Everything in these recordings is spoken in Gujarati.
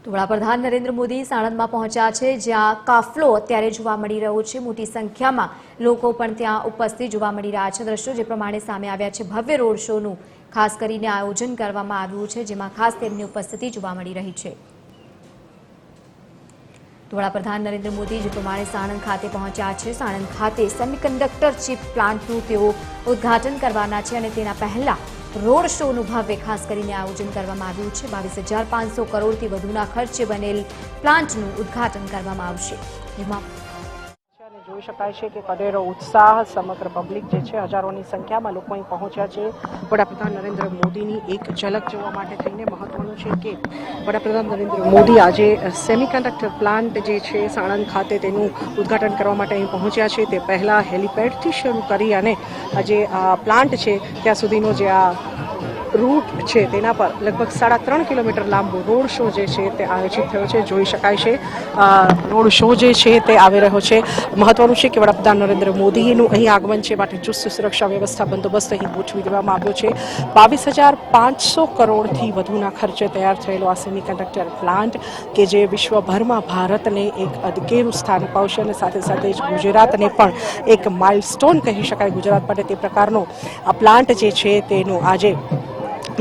તો વડાપ્રધાન નરેન્દ્ર મોદી સાણંદમાં પહોંચ્યા છે, જ્યાં કાફલો અત્યારે જોવા મળી રહ્યો છે। મોટી સંખ્યામાં લોકો પણ ત્યાં ઉપસ્થિત જોવા મળી રહ્યા છે। દ્રશ્યો જે પ્રમાણે સામે આવ્યા છે, ભવ્ય રોડ શોનું ખાસ કરીને આયોજન કરવામાં આવ્યું છે, જેમાં ખાસ તેમની ઉપસ્થિતિ જોવા મળી રહી છે। તો વડાપ્રધાન નરેન્દ્ર મોદી જે પ્રમાણે સાણંદ ખાતે પહોંચ્યા છે, સાણંદ ખાતે સેમિકન્ડક્ટર ચિપ પ્લાન્ટનું તેઓ ઉદ્ઘાટન કરવાના છે અને તેના પહેલા રોડ શોનું ભવ્ય ખાસ કરીને આયોજન કરવામાં આવ્યું છે। 22,500 કરોડથી વધુના ખર્ચે બનેલ પ્લાન્ટનું ઉદ્ઘાટન કરવામાં આવશે। જેમાં જોઈ શકાય છે કે કડેરો ઉત્સાહ સમગ્ર પબ્લિક જે છે, હજારોની સંખ્યામાં લોકો અહીં પહોંચ્યા છે। વડાપ્રધાન નરેન્દ્ર મોદીની એક ઝલક જોવા માટે થઈને મહત્વનું છે કે વડાપ્રધાન નરેન્દ્ર મોદી આજે સેમિકન્ડક્ટર પ્લાન્ટ જે છે સાણંદ ખાતે તેનું ઉદ્ઘાટન કરવા માટે અહીં પહોંચ્યા છે। તે પહેલાં હેલિપેડથી શરૂ કરી અને જે આ પ્લાન્ટ છે ત્યાં સુધીનો જે આ રૂટ છે તેના પર લગભગ 3.5 કિલોમીટર લાંબો રોડ શો જે છે તે આયોજિત થયો છે। જોઈ શકાય છે રોડ શો જે છે તે આવી રહ્યો છે। મહત્વનું છે કે વડાપ્રધાન નરેન્દ્ર મોદીનું અહીં આગમન છે માટે ચુસ્ત સુરક્ષા વ્યવસ્થા બંદોબસ્ત અહીં ગોઠવી દેવામાં આવ્યો છે। 22,500 કરોડથી વધુના ખર્ચે તૈયાર થયેલો આ સેમિકન્ડક્ટર પ્લાન્ટ કે જે વિશ્વભરમાં ભારતને એક અદકેરું સ્થાન અપાવશે અને સાથે સાથે જ ગુજરાતને પણ એક માઇલસ્ટોન કહી શકાય ગુજરાત માટે તે પ્રકારનો આ પ્લાન્ટ જે છે તેનું આજે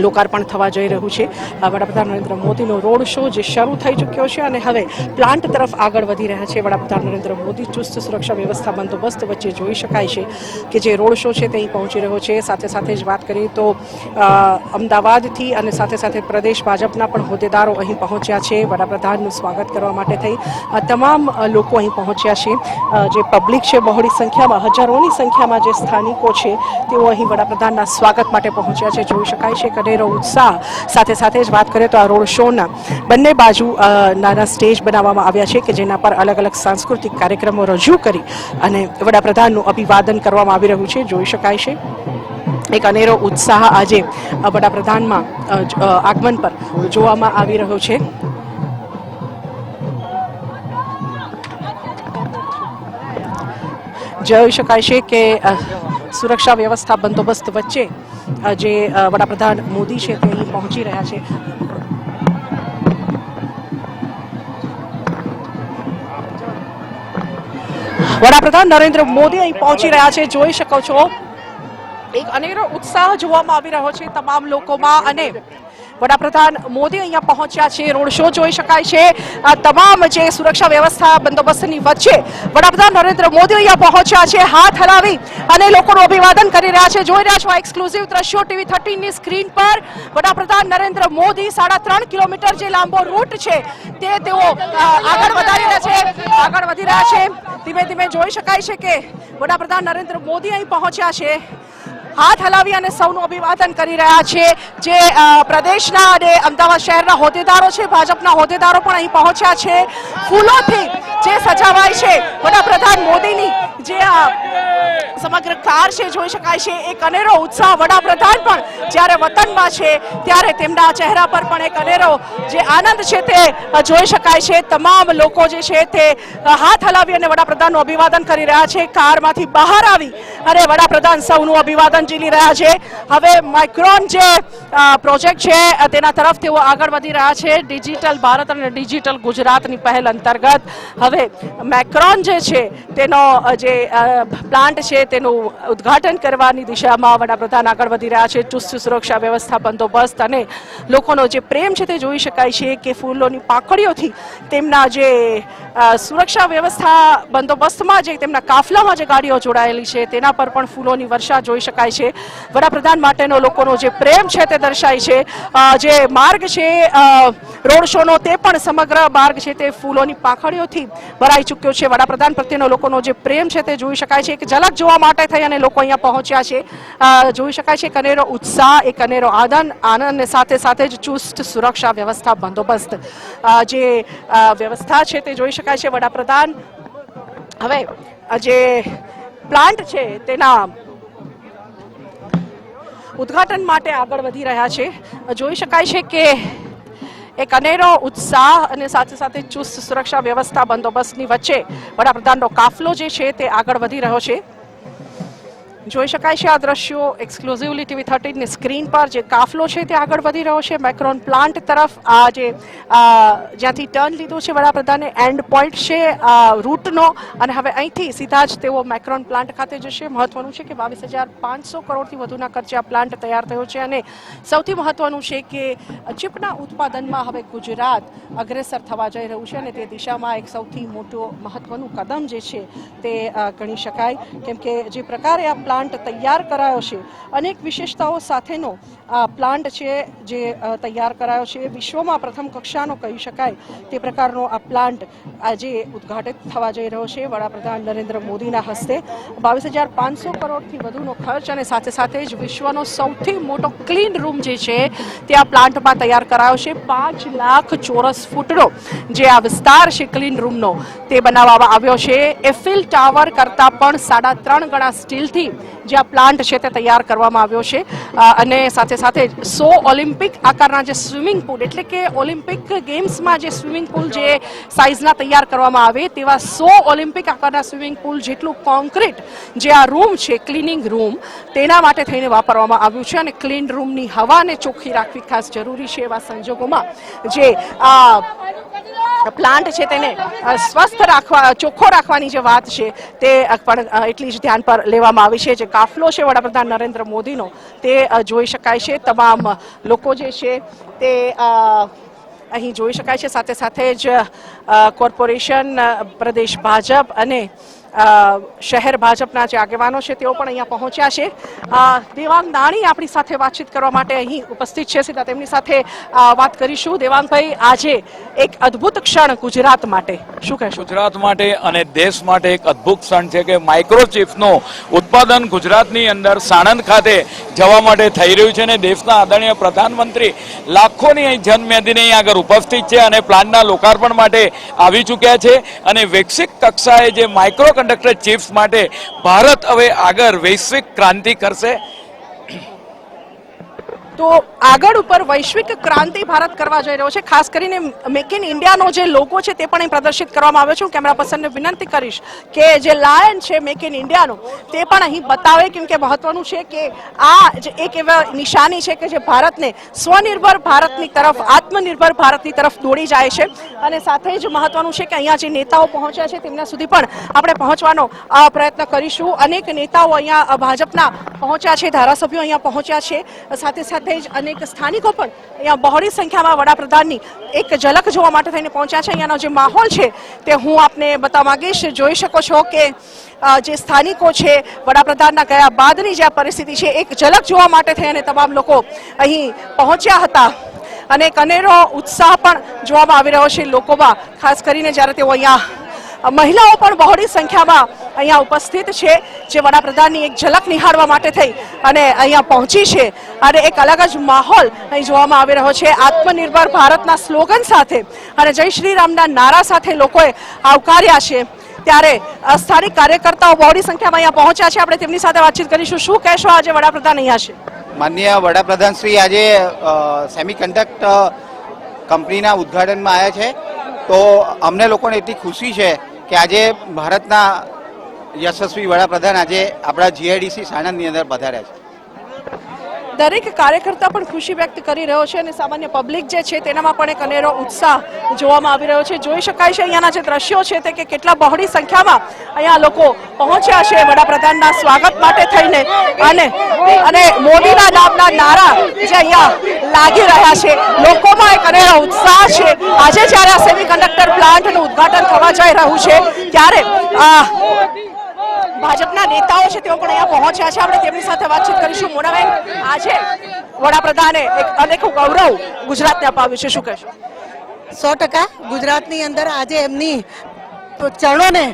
લોકાર્પણ થવા જઈ રહ્યું છે। વડાપ્રધાન નરેન્દ્ર મોદીનો રોડ શો જે શરૂ થઈ ચૂક્યો છે અને હવે પ્લાન્ટ તરફ આગળ વધી રહ્યા છે। વડાપ્રધાન નરેન્દ્ર મોદી ચુસ્ત સુરક્ષા વ્યવસ્થા બંદોબસ્ત વચ્ચે જોઈ શકાય છે કે જે રોડ શો છે તે અહીં પહોંચી રહ્યો છે। સાથે સાથે જ વાત કરીએ તો અમદાવાદથી અને સાથે સાથે પ્રદેશ ભાજપના પણ હોદ્દેદારો અહીં પહોંચ્યા છે વડાપ્રધાનનું સ્વાગત કરવા માટે થઈ। તમામ લોકો અહીં પહોંચ્યા છે। જે પબ્લિક છે બહોળી સંખ્યામાં, હજારોની સંખ્યામાં જે સ્થાનિકો છે તેઓ અહીં વડાપ્રધાનના સ્વાગત માટે પહોંચ્યા છે। જોઈ શકાય છે કડેરો ઉત્સાહ। સાથે સાથે જ વાત કરીએ તો આ રોડ શોના બંને બાજુ નાના સ્ટેજ બનાવવામાં આવ્યા છે કે જેના પર અલગ અલગ સાંસ્કૃતિક કાર્યક્રમો રજૂ કરી અને વડાપ્રધાનનું અભિવાદન કરવામાં આવી રહ્યું છે। જોઈ શકાય છે એક અનેરો ઉત્સાહ આજે વડાપ્રધાનમાં આગમન પર જોવામાં આવી રહ્યો છે। જોઈ શકાય છે કે સુરક્ષા વ્યવસ્થા બંદોબસ્ત વચ્ચે જે વડાપ્રધાન મોદી છે તે અહીં પહોંચી રહ્યા છે। વડાપ્રધાન નરેન્દ્ર મોદી અહીં પહોંચી રહ્યા છે। જોઈ શકો છો એક અનેરો ઉત્સાહ જોવામાં આવી રહ્યો છે તમામ લોકોમાં અને વડાપ્રધાન મોદી અહીંયા પહોંચ્યા છે। રોડ શો જોઈ શકાય છે। તમામ જે સુરક્ષા વ્યવસ્થા બંદોબસ્તની વચ્ચે વડાપ્રધાન નરેન્દ્ર મોદી અહીંયા પહોંચ્યા છે, હાથ હલાવી અને લોકોનું અભિવાદન કરી રહ્યા છે। જોઈ રહ્યા છો આ એક્સક્લુઝિવ દ્રશ્યો TV 13ની સ્ક્રીન પર વડાપ્રધાન નરેન્દ્ર મોદી 3.5 કિલોમીટર જે લાંબો રૂટ છે તે તેઓ આગળ વધી રહ્યા છે। ધીમે ધીમે જોઈ શકાય છે કે વડાપ્રધાન નરેન્દ્ર મોદી અહીં પહોંચ્યા છે, હાથ હલાવી અને સૌનું અભિવાદન કરી રહ્યા છે। જે પ્રદેશના અને અમદાવાદ શહેરના હોદ્દેદારો છે, ભાજપના હોદ્દેદારો પણ અહીં પહોંચ્યા છે। ફૂલોથી જે સજાવાય છે વડાપ્રધાન મોદીની જે સમગ્ર કાર છે જોઈ શકાય છે એક અનેરો ઉત્સાહ। વડાપ્રધાન પણ જ્યારે વતનમાં છે ત્યારે તેમના ચહેરા પર પણ એક અનેરો જે આનંદ છે તે જોઈ શકાય છે। તમામ લોકો જે છે તે હાથ હલાવી અને વડાપ્રધાનનું અભિવાદન કરી રહ્યા છે। કારમાંથી બહાર આવી અને વડાપ્રધાન સૌનું અભિવાદન ઝીલી રહ્યા છે। હવે માઇક્રોન જે પ્રોજેક્ટ છે તેના તરફ તેઓ આગળ વધી રહ્યા છે। ડિજિટલ ભારત અને ડિજિટલ ગુજરાતની પહેલ અંતર્ગત હવે મેક્રોન જે છે તેનો જે પ્લાન્ટ છે તેનું ઉદ્ઘાટન કરવાની દિશામાં વડાપ્રધાન આગળ વધી રહ્યા છે। ચુસ્ત સુરક્ષા વ્યવસ્થા બંદોબસ્ત અને લોકોનો જે પ્રેમ છે તે જોઈ શકાય છે કે ફૂલોની પાંખડીઓથી તેમના જે સુરક્ષા વ્યવસ્થા બંદોબસ્તમાં જે તેમના કાફલામાં જે ગાડીઓ જોડાયેલી છે તેના પર પણ ફૂલોની વર્ષા જોઈ શકાય છે। વડાપ્રધાન માટેનો લોકોનો જે પ્રેમ છે તે દર્શાય છે। જે માર્ગ છે રોડ શોનો તે પણ સમગ્ર માર્ગ છે તે ફૂલોની પાંખડીઓથી ભરાઈ ચૂક્યો છે। વડાપ્રધાન પ્રત્યેનો લોકોનો જે પ્રેમ છે તે જોઈ શકાય છે। એક ઝલક જોવા માટે થઈ અને લોકો અહીંયા પહોંચ્યા છે। જોઈ શકાય છે એક અનેરો ઉત્સાહ, એક અનેરો આનંદ સાથે સાથે જ ચુસ્ત સુરક્ષા વ્યવસ્થા બંદોબસ્ત જે વ્યવસ્થા છે તે જોઈ શકાય છે। વડાપ્રધાન હવે જે પ્લાન્ટ છે તેના ઉદ્ઘાટન માટે આગળ વધી રહ્યા છે। જોઈ શકાય છે કે એક અનેરો ઉત્સાહ અને સાથે સાથે ચુસ્ત સુરક્ષા વ્યવસ્થા બંદોબસ્તની વચ્ચે વડાપ્રધાનનો કાફલો જે છે તે આગળ વધી રહ્યો છે। જોઈ શકાય છે આ દ્રશ્યો એક્સક્લુઝિવલી TV 13 ની સ્ક્રીન પર જે કાફલો છે તે આગળ વધી રહ્યો છે મેક્રોન પ્લાન્ટ તરફ. આ જે જ્યાંથી ટર્ન લીધું છે વડાપ્રધાને એન્ડ પોઈન્ટ છે રૂટનો અને હવે અહીંથી સીધા જ તેઓ મેક્રોન પ્લાન્ટ ખાતે જશે. મહત્વનું છે કે 22,500 કરોડથી વધુના ખર્ચે આ પ્લાન્ટ તૈયાર થયો છે અને સૌથી મહત્વનું છે કે ચીપના ઉત્પાદનમાં હવે ગુજરાત અગ્રેસર થવા જઈ રહ્યું છે અને તે દિશામાં એક સૌથી મોટું મહત્વનું કદમ જે છે તે ગણી શકાય. કેમ કે જે પ્રકારે આ પ્લાન્ટ તૈયાર કરાયો છે અનેક વિશેષતાઓ સાથેનો આ પ્લાન્ટ છે જે તૈયાર કરાયો છે વિશ્વમાં પ્રથમ કક્ષાનો કહી શકાય તે પ્રકારનો આ પ્લાન્ટ આજે ઉદ્ઘાટિત થવા જઈ રહ્યો છે વડાપ્રધાન નરેન્દ્ર મોદીના હસ્તે. 22,500 કરોડથી વધુનો ખર્ચ અને સાથે સાથે જ વિશ્વનો સૌથી મોટો ક્લીન રૂમ જે છે તે આ પ્લાન્ટમાં તૈયાર કરાયો છે. 5 લાખ ચોરસ ફૂટનો જે આ વિસ્તાર છે ક્લીન રૂમનો તે બનાવવામાં આવ્યો છે. એફિલ ટાવર કરતાં પણ 3.5 ગણા સ્ટીલથી જે આ પ્લાન્ટ છે તે તૈયાર કરવામાં આવ્યો છે અને સાથે સાથે 100 ઓલિમ્પિક આકારના જે સ્વિમિંગ પુલ એટલે કે ઓલિમ્પિક ગેમ્સમાં જે સ્વિમિંગ પુલ જે સાઇઝના તૈયાર કરવામાં આવે તેવા 100 ઓલિમ્પિક આકારના સ્વિમિંગ પુલ જેટલું કોન્ક્રીટ જે આ રૂમ છે ક્લિનિંગ રૂમ તેના માટે થઈને વાપરવામાં આવ્યું છે અને ક્લીન રૂમની હવાને ચોખ્ખી રાખવી ખાસ જરૂરી છે. એવા સંજોગોમાં જે પ્લાન્ટ છે તેને સ્વસ્થ રાખવા ચોખ્ખો રાખવાની જે વાત છે તે પણ એટલી જ ધ્યાન પર લેવામાં આવી છે. જે કાફલો છે વડાપ્રધાન નરેન્દ્ર મોદીનો તે જોઈ શકાય છે. તમામ લોકો જે છે તે અહીં જોઈ શકાય છે. સાથે સાથે જ કોર્પોરેશન પ્રદેશ ભાજપ અને શહેર ભાજપના જે આગેવાનો છે તેઓ પણ અહીંયા પહોંચ્યા છે. દેવાંગ દાણી આપણી સાથે વાતચીત કરવા માટે અહીં ઉપસ્થિત છે. સીધા તેમની સાથે વાત કરીશું. દેવાંગભાઈ, આજે એક અદ્ભુત ક્ષણ ગુજરાત માટે, શું કહેશો? ગુજરાત માટે અને દેશ માટે એક અદ્ભુત ક્ષણ છે કે માઇક્રોચિપ્સનું ઉત્પાદન ગુજરાતની અંદર સાણંદ ખાતે જવા માટે થઈ રહ્યું છે અને દેશના આદરણીય પ્રધાનમંત્રી લાખોની અહીં જનમેદની અહીં આગળ ઉપસ્થિત છે અને પ્લાન્ટના લોકાર્પણ માટે આવી ચૂક્યા છે અને વૈશ્વિક કક્ષાએ જે માઇક્રો કંડક્ટર ચિપ્સ માટે ભારત હવે આગળ વૈશ્વિક ક્રાંતિ કરશે. તો આગળ ઉપર વૈશ્વિક ક્રાંતિ ભારત કરવા જઈ રહ્યો છે. ખાસ કરીને મેક ઇન ઇન્ડિયાનો જે લોગો છે તે પણ અહીં પ્રદર્શિત કરવામાં આવ્યો છે. હું કેમેરા પર્સનને વિનંતી કરીશ કે જે લાયન છે મેક ઇન ઇન્ડિયાનો તે પણ અહીં બતાવે, કેમ કે મહત્વનું છે કે આ જ એક એવા નિશાની છે કે જે ભારતને સ્વનિર્ભર ભારતની તરફ, આત્મનિર્ભર ભારતની તરફ દોડી જાય છે. અને સાથે જ મહત્વનું છે કે અહીંયા જે નેતાઓ પહોંચ્યા છે તેમના સુધી પણ આપણે પહોંચવાનો પ્રયત્ન કરીશું. અનેક નેતાઓ અહીંયા ભાજપના પહોંચ્યા છે, ધારાસભ્યો અહીંયા પહોંચ્યા છે. સાથે સાથે જ અનેક સ્થાનિકો પણ અહીંયા બહોળી સંખ્યામાં વડાપ્રધાનની એક ઝલક જોવા માટે થઈને પહોંચ્યા છે. અહીંયાનો જે માહોલ છે તે હું આપને બતાવવા માંગીશ. જોઈ શકો છો કે જે સ્થાનિકો છે વડાપ્રધાનના ગયા બાદની જે પરિસ્થિતિ છે એક ઝલક જોવા માટે થઈ અને તમામ લોકો અહીં પહોંચ્યા હતા અને એક અનેરો ઉત્સાહ પણ જોવામાં આવી રહ્યો છે લોકોમાં. ખાસ કરીને જ્યારે તેઓ અહીંયા મહિલાઓ પણ બહોળી સંખ્યામાં અહીંયા ઉપસ્થિત છે જે વડાપ્રધાનની એક ઝલક નિહાળવા માટે થઈ અને અહીંયા પહોંચી છે અને એક અલગ જ માહોલ અહીં જોવામાં આવી રહ્યો છે. આત્મનિર્ભર ભારતના સ્લોગન સાથે અને જય શ્રી રામના નારા સાથે લોકોએ આવકાર્યા છે. ત્યારે સ્થાનિક કાર્યકર્તાઓ બહોળી સંખ્યામાં અહીંયા પહોંચ્યા છે. આપણે તેમની સાથે વાતચીત કરીશું. શું કહેશો, આજે વડાપ્રધાન અહીંયા છે? માનનીય વડાપ્રધાન શ્રી આજે સેમિકન્ડક્ટર કંપનીના ઉદ્ઘાટનમાં આવ્યા છે, તો અમને લોકોને એટલી ખુશી છે કે આજે ભારતના યશસ્વી વડાપ્રધાન આજે આપણા GIDC સાણંદની અંદર પધાર્યા છે. દરેક કાર્યકર્તા પણ ખુશી વ્યક્ત કરી રહ્યો છે અને સામાન્ય પબ્લિક જે છે તેનામાં પણ એક અનેરો ઉત્સાહ જોવામાં આવી રહ્યો છે. જોઈ શકાય છે અહીંયાના જે દ્રશ્યો છે તે કે કેટલા બહોળી સંખ્યામાં અહીંયા લોકો પહોંચ્યા છે વડાપ્રધાનના સ્વાગત માટે થઈને અને મોદીના નામના નારા જે અહીંયા લાગી રહ્યા છે. લોકોમાં એક અનેરો ઉત્સાહ છે. આજે જ્યારે આ સેમિકન્ડક્ટર પ્લાન્ટનું ઉદ્ઘાટન થવા જઈ રહ્યું છે ત્યારે ભાજપના નેતાઓ છે તેઓ પણ અહીંયા પહોંચ્યા છે. આપણે તેમની સાથે વાતચીત કરીશું. મોનાબેન, આજે વડાપ્રધાને એક અનેકું ગૌરવ ગુજરાતને અપાવ્યું છે, શું કહેશો? 100% ગુજરાતની અંદર આજે એમની ચરણોને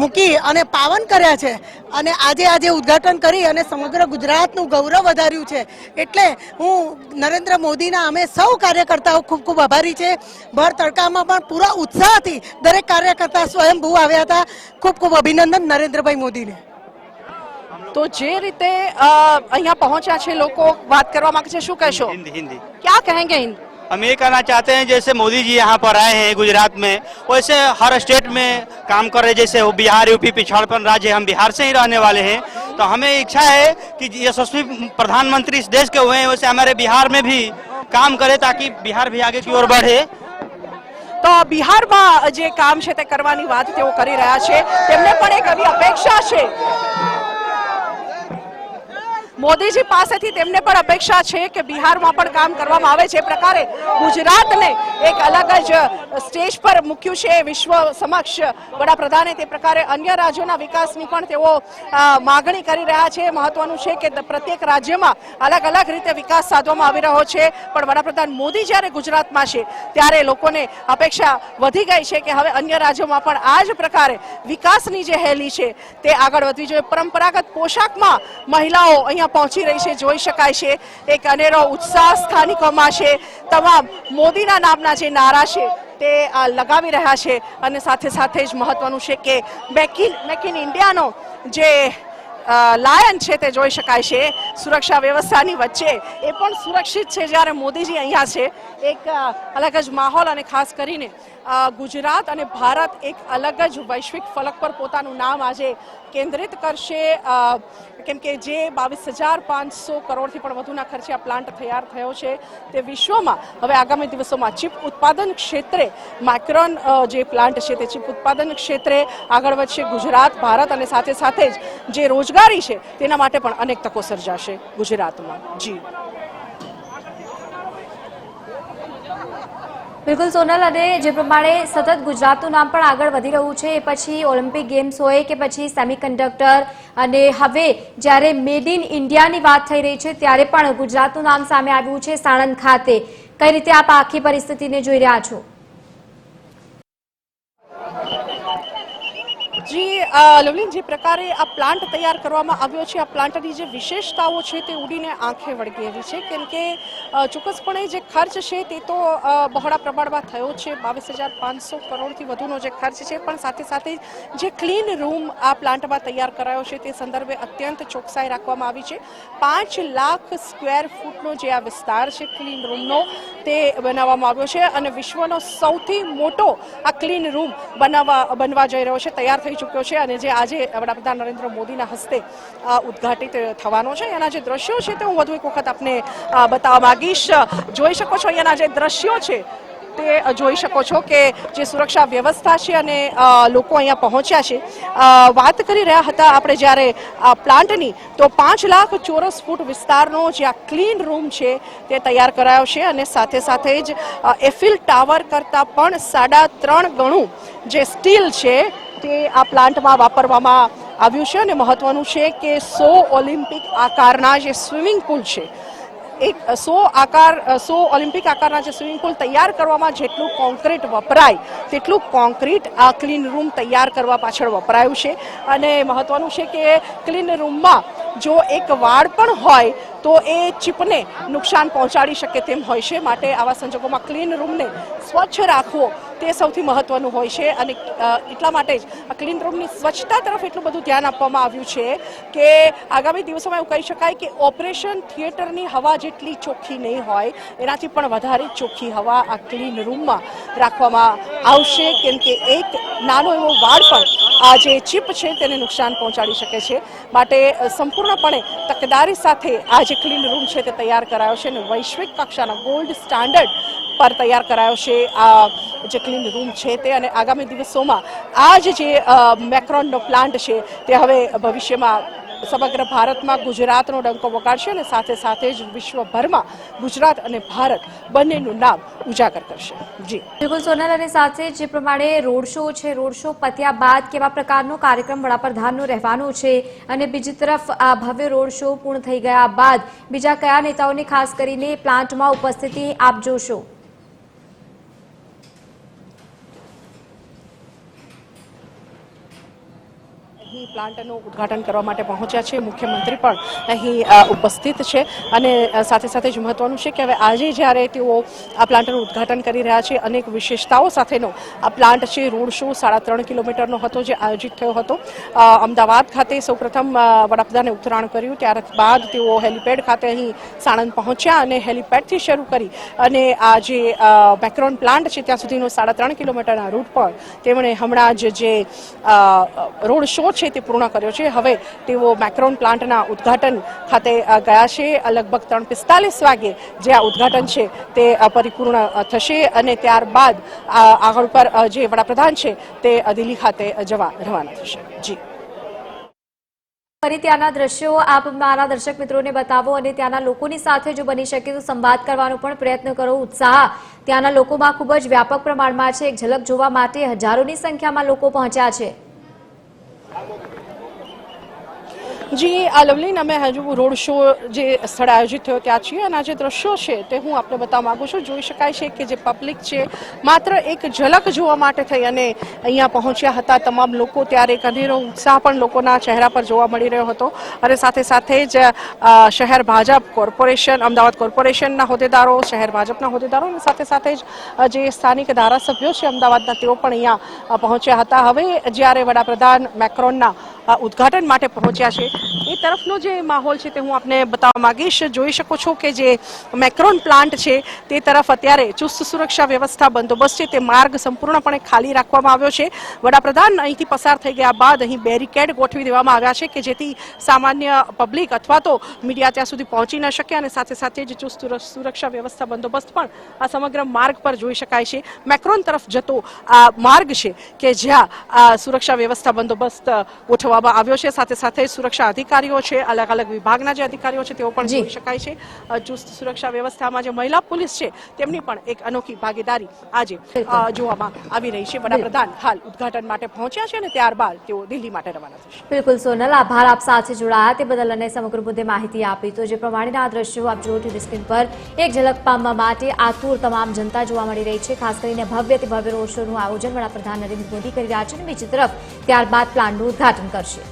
મૂકી અને પાવન કર્યા છે અને આજે ઉદ્ઘાટન કરી અને સમગ્ર ગુજરાતનું ગૌરવ વધાર્યું છે. એટલે હું નરેન્દ્ર મોદીના અમે સૌ કાર્યકર્તાઓ ખૂબ ખૂબ આભારી છે. ભર તડકામાં પણ પૂરા ઉત્સાહથી દરેક કાર્યકર્તા સ્વયંભૂ આવ્યા હતા. ખૂબ ખૂબ અભિનંદન નરેન્દ્રભાઈ મોદીને. તો જે રીતે અહીંયા પહોંચ્યા છે લોકો, વાત કરવા માંગે છે, શું કહેશો? हिंदी क्या कहेंगे हिंदी? हम ये कहना चाहते हैं जैसे मोदी जी यहाँ पर आए हैं गुजरात में, वैसे हर स्टेट में काम कर रहे. जैसे वो बिहार यूपी पिछड़ापन राज्य, हम बिहार से ही रहने वाले हैं, तो हमें इच्छा है कि यशस्वी प्रधानमंत्री इस देश के हुए हैं, वैसे हमारे बिहार में भी काम करे ताकि बिहार भी आगे की ओर बढ़े। તો બિહારમાં જે કામ છે તે કરવાની વાત તેઓ કરી રહ્યા છે. તેમને પણ એક એવી અપેક્ષા છે, મોદીજી પાસેથી તેમને પણ અપેક્ષા છે કે બિહારમાં પણ કામ કરવામાં આવે. જે પ્રકારે ગુજરાતને એક અલગ જ સ્ટેજ પર મૂક્યું છે વિશ્વ સમક્ષ વડાપ્રધાને, તે પ્રકારે અન્ય રાજ્યોના વિકાસની પણ તેઓ માગણી કરી રહ્યા છે. મહત્વનું છે કે પ્રત્યેક રાજ્યમાં અલગ અલગ રીતે વિકાસ સાધવામાં આવી રહ્યો છે, પણ વડાપ્રધાન મોદી જ્યારે ગુજરાતમાં છે ત્યારે લોકોને અપેક્ષા વધી ગઈ છે કે હવે અન્ય રાજ્યોમાં પણ આ જ પ્રકારે વિકાસની જે હેલી છે તે આગળ વધવી જોઈએ. પરંપરાગત પોશાકમાં મહિલાઓ અહીંયા પહોંચી રહી છે, જોઈ શકાય છે. એક અનેરો ઉત્સાહ સ્થાનિકોમાં છે. તમામ મોદીના નામના જે નારા છે તે લગાવી રહ્યા છે અને સાથે સાથે જ મહત્વનું છે કે મેક ઇન ઇન્ડિયાનો જે લાયન છે તે જોઈ શકાય છે. સુરક્ષા વ્યવસ્થાની વચ્ચે એ પણ સુરક્ષિત છે જ્યારે મોદીજી અહીંયા છે. એક અલગ જ માહોલ, અને ખાસ કરીને ગુજરાત અને ભારત એક અલગ જ વૈશ્વિક ફલક પર પોતાનું નામ આજે કેન્દ્રિત કરશે, કેમ કે જે 22,500 કરોડથી પણ વધુના ખર્ચે આ પ્લાન્ટ તૈયાર થયો છે તે વિશ્વમાં હવે આગામી દિવસોમાં ચીપ ઉત્પાદન ક્ષેત્રે માઇક્રોન જે પ્લાન્ટ છે તે ચીપ ઉત્પાદન ક્ષેત્રે આગળ વધશે. ગુજરાત, ભારત અને સાથે સાથે જ જે રોજગારી છે તેના માટે પણ અનેક તકો સર્જાશે ગુજરાતમાં. જી બિલકુલ સોનલ, અને જે પ્રમાણે સતત ગુજરાતનું નામ પણ આગળ વધી રહ્યું છે, એ પછી ઓલિમ્પિક ગેમ્સ હોય કે પછી સેમિકન્ડક્ટર, અને હવે જ્યારે મેડ ઇન ઇન્ડિયાની વાત થઈ રહી છે ત્યારે પણ ગુજરાતનું નામ સામે આવ્યું છે સાણંદ ખાતે. કઈ રીતે આપ આખી પરિસ્થિતિને જોઈ રહ્યા છો? જી લવલીન, જે પ્રકારે આ પ્લાન્ટ તૈયાર કરવામાં આવ્યો છે, આ પ્લાન્ટની જે વિશેષતાઓ છે તે ઉડીને આંખે વળગી એવી છે, કેમ કે ચોક્કસપણે જે ખર્ચ છે તે તો બહોળા પ્રમાણમાં થયો છે. 22,500 કરોડથી વધુનો જે ખર્ચ છે, પણ સાથે સાથે જે ક્લીન રૂમ આ પ્લાન્ટમાં તૈયાર કરાયો છે તે સંદર્ભે અત્યંત ચોકસાઈ રાખવામાં આવી છે. 5 લાખ સ્ક્વેર ફૂટનો જે આ વિસ્તાર છે ક્લીન રૂમનો તે બનાવવામાં આવ્યો છે, અને વિશ્વનો સૌથી મોટો આ ક્લીન રૂમ બનવા જઈ રહ્યો છે, તૈયાર થઈ ચૂક્યો છે, અને જે આજે વડાપ્રધાન નરેન્દ્ર મોદીના હસ્તે ઉદ્ઘાટિત થવાનો છે. એના જે દ્રશ્યો છે તે હું વધુ એક વખત આપને બતાવવા માંગીશ. જોઈ શકો છો અહીંયાના જે દ્રશ્યો છે તે જોઈ શકો છો કે જે સુરક્ષા વ્યવસ્થા છે અને લોકો અહીંયા પહોંચ્યા છે. વાત કરી રહ્યા હતા આપણે જ્યારે પ્લાન્ટની, તો 5 લાખ ચોરસ ફૂટ વિસ્તારનો જે આ ક્લીન રૂમ છે તે તૈયાર કરાયો છે, અને સાથે સાથે જ એફિલ ટાવર કરતાં પણ 3.5 ગણું જે સ્ટીલ છે તે આ પ્લાન્ટમાં વાપરવામાં આવ્યું છે. અને મહત્વનું છે કે 100 ઓલિમ્પિક આકારના જે સ્વિમિંગ પુલ છે, એક 100 ઓલિમ્પિક આકારના જે સ્વિમિંગ પુલ તૈયાર કરવામાં જેટલું કોન્ક્રીટ વપરાય તેટલું કોન્ક્રીટ આ ક્લીન રૂમ તૈયાર કરવા પાછળ વપરાયું છે. અને મહત્વનું છે કે ક્લીન રૂમમાં જો એક વાડ પણ હોય તો એ ચીપને નુકસાન પહોંચાડી શકે તેમ હોય છે, માટે આવા સંજોગોમાં ક્લીન રૂમને સ્વચ્છ રાખવો તે સૌથી મહત્વનું હોય છે. અને એટલા માટે જ આ ક્લીન રૂમની સ્વચ્છતા તરફ એટલું બધું ધ્યાન આપવામાં આવ્યું છે કે આગામી દિવસોમાં એવું કહી શકાય કે ઓપરેશન થિયેટરની હવા જેટલી ચોખ્ખી નહીં હોય એનાથી પણ વધારે ચોખ્ખી હવા આ ક્લીન રૂમમાં રાખવામાં આવશે, કેમ કે એક નાનો એવો વાડ પણ આ જે ચીપ છે તેને નુકસાન પહોંચાડી શકે છે. માટે સંપૂર્ણપણે તકેદારી સાથે આ જે ક્લીન રૂમ છે તે તૈયાર કરાયો છે, અને વૈશ્વિક કક્ષાના ગોલ્ડ સ્ટાન્ડર્ડ પર તૈયાર કરાયો છે આ જે ક્લીન રૂમ છે તે. અને આગામી દિવસોમાં આ જે મેક્રોનનો પ્લાન્ટ છે તે હવે ભવિષ્યમાં સમગ્ર ભારતમાં ગુજરાતનો ડંકો વગાડશે, અને સાથે સાથે જ વિશ્વભરમાં ગુજરાત અને ભારત બંનેનું નામ ઉજાગર કરશે. જી બિલકુલ સોનલ, અને સાથે જે પ્રમાણે રોડ શો છે, રોડ શો પત્યા બાદ કેવા પ્રકારનો કાર્યક્રમ વડાપ્રધાનનો રહેવાનો છે, અને બીજી તરફ આ ભવ્ય રોડ શો પૂર્ણ થઈ ગયા બાદ બીજા કયા નેતાઓની ખાસ કરીને પ્લાન્ટમાં ઉપસ્થિતિ આપ જોશો? અહીં પ્લાન્ટનું ઉદ્ઘાટન કરવા માટે પહોંચ્યા છે. મુખ્યમંત્રી પણ અહીં ઉપસ્થિત છે, અને સાથે સાથે જ મહત્વનું છે કે હવે આજે જ્યારે તેઓ આ પ્લાન્ટનું ઉદ્ઘાટન કરી રહ્યા છે, અનેક વિશેષતાઓ સાથેનો આ પ્લાન્ટ છે. રોડ શો 3.5 કિલોમીટરનો હતો જે આયોજિત થયો હતો. અમદાવાદ ખાતે સૌપ્રથમ વડાપ્રધાને ઉતરાણ કર્યું, ત્યારબાદ તેઓ હેલિપેડ ખાતે અહીં સાણંદ પહોંચ્યા, અને હેલિપેડથી શરૂ કરી અને આ જે મેક્રોન પ્લાન્ટ છે ત્યાં સુધીનો 3.5 કિલોમીટરના રૂટ પર તેમણે હમણાં જ જે રોડ શો છે છે તે પૂર્ણ કર્યો છે. હવે તેઓ મેક્રોન પ્લાન્ટના ઉદ્ઘાટન ખાતે ગયા છે. લગભગ 3:45 વાગે જે આ ઉદ્ઘાટન છે તે પરિપૂર્ણ થશે અને ત્યારબાદ આગળ પર જે વડાપ્રધાન છે તે દિલ્હી ખાતે જવા રવાના થશે. જી ફરી ત્યાંના દ્રશ્યો આપ મારા દર્શક મિત્રોને બતાવો અને ત્યાંના લોકોની સાથે જો બની શકે તો સંવાદ કરવાનો પણ પ્રયત્ન કરો. ઉત્સાહ ત્યાંના લોકોમાં ખૂબ જ વ્યાપક પ્રમાણમાં છે. એક ઝલક જોવા માટે હજારોની સંખ્યામાં લોકો પહોંચ્યા છે. જી લવલીન, અમે હજુ રોડ શો જે સ્થળે આયોજિત થયો ત્યાં છીએ અને આ જે દ્રશ્યો છે તે હું આપને બતાવવા માંગુ છું. જોઈ શકાય છે કે જે પબ્લિક છે માત્ર એક ઝલક જોવા માટે થઈ અને અહીંયા પહોંચ્યા હતા તમામ લોકો. ત્યારે એક અનેરો ઉત્સાહ પણ લોકોના ચહેરા પર જોવા મળી રહ્યો હતો અને સાથે સાથે જ શહેર ભાજપ કોર્પોરેશન, અમદાવાદ કોર્પોરેશનના હોદ્દેદારો, શહેર ભાજપના હોદ્દેદારો અને સાથે સાથે જ જે સ્થાનિક ધારાસભ્યો છે અમદાવાદના તેઓ પણ અહીંયા પહોંચ્યા હતા. હવે જ્યારે વડાપ્રધાન મેક્રોનના ઉદ્ઘાટન માટે પહોંચ્યા છે એ તરફનો જે માહોલ છે તે હું આપને બતાવવા માંગીશ. જોઈ શકો છો કે જે મેક્રોન પ્લાન્ટ છે તે તરફ અત્યારે ચુસ્ત સુરક્ષા વ્યવસ્થા બંદોબસ્ત છે તે માર્ગ સંપૂર્ણપણે ખાલી રાખવામાં આવ્યો છે. વડાપ્રધાન અહીંથી પસાર થઈ ગયા બાદ અહીં બેરિકેડ ગોઠવી દેવામાં આવ્યા છે કે જેથી સામાન્ય પબ્લિક અથવા તો મીડિયા ત્યાં સુધી પહોંચી ન શકે અને સાથે સાથે જ ચુસ્ત સુરક્ષા વ્યવસ્થા બંદોબસ્ત પણ આ સમગ્ર માર્ગ પર જોઈ શકાય છે. મેક્રોન તરફ જતો આ માર્ગ છે કે જ્યાં સુરક્ષા વ્યવસ્થા બંદોબસ્ત ગોઠવવામાં આવ્યો છે. સાથે સાથે સુરક્ષા અધિકારીઓ છે, અલગ અલગ વિભાગના જે અધિકારીઓ છે તેઓ પણ જોઈ શકાય છે. ચુસ્ત સુરક્ષા વ્યવસ્થામાં જે મહિલા પોલીસ છે તેમની પણ એક અનોખી ભાગીદારી આજે જોવામાં આવી રહી છે. વડાપ્રધાન હાલ ઉદ્ઘાટન માટે પહોંચ્યા છે અને ત્યારબાદ તેઓ દિલ્હી માટે રવાના થશે. બિલકુલ સોનલ, આભાર આપ સાથે જોડાયા તે બદલ અને સમગ્ર મુદ્દે માહિતી આપી. તો જે પ્રમાણેના આ દ્રશ્યો આપ જુઓ ટીવી સ્ક્રીન પર એક ઝલક પામવા માટે આતુર તમામ જનતા જોવા મળી રહી છે. ખાસ કરીને ભવ્યથી ભવ્ય રોડ શોનું આયોજન વડાપ્રધાન નરેન્દ્ર મોદી કરી રહ્યા છે અને બીજી તરફ ત્યારબાદ પ્લાન્ટનું ઉદ્ઘાટન કરશે.